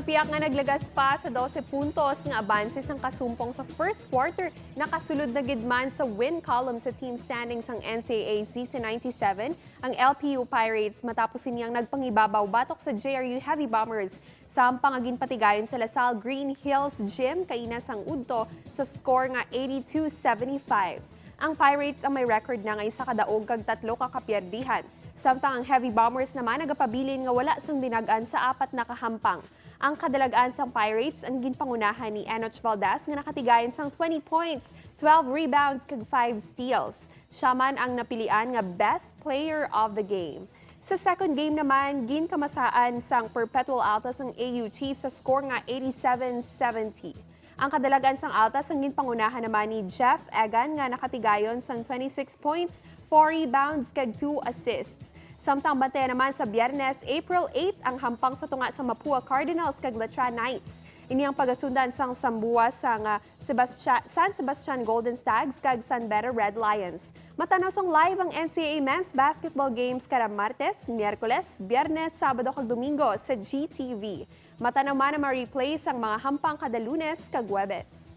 Kapiak nga naglagas pa sa 12 puntos nga abanse sang kasumpong sa first quarter, nakasulod na gidman sa win column sa team standings ang NCAA Season 97 ang LPU Pirates matapos inyang nagpangibabaw batok sa JRU Heavy Bombers sa pangagin patigayon sa Lasal Green Hills Gym kaina sang udto sa score nga 82-75. Ang Pirates ang may record na ngay sa kadaog kag 3 ka kapyerdihan. Samtang ang Heavy Bombers naman nagapabilin nga wala sang dinagan sa 4 na kahampang. Ang kadalag-an sang Pirates ang ginpangunahan ni Enoch Valdez nga nakatigayon sang 20 points, 12 rebounds kag 5 steals. Siya man ang napilian nga best player of the game. Sa second game naman, ginkamasaan sang Perpetual Altas ang JRU Chiefs sa score nga 87-70. Ang kadalagan sang Altas ang ginpangunahan naman ni Egan nga nakatigayon sang 26 points, 4 rebounds kag 2 assists. Samtang bantayan naman sa Biyernes, April 8 ang hampang sa tunga sa Mapua Cardinals kag Latra Knights. Ini ang pagasundan sang Sambua sang San Sebastian Golden Stags kag San Beda Red Lions. Matanaw sang live ang NCAA Men's Basketball Games kada Martes, Miyerkules, Biyernes, Sabado kag Dominggo sa GTV. Matanaw man na ma-replay sang mga hampang kada Lunes kag Huwebes.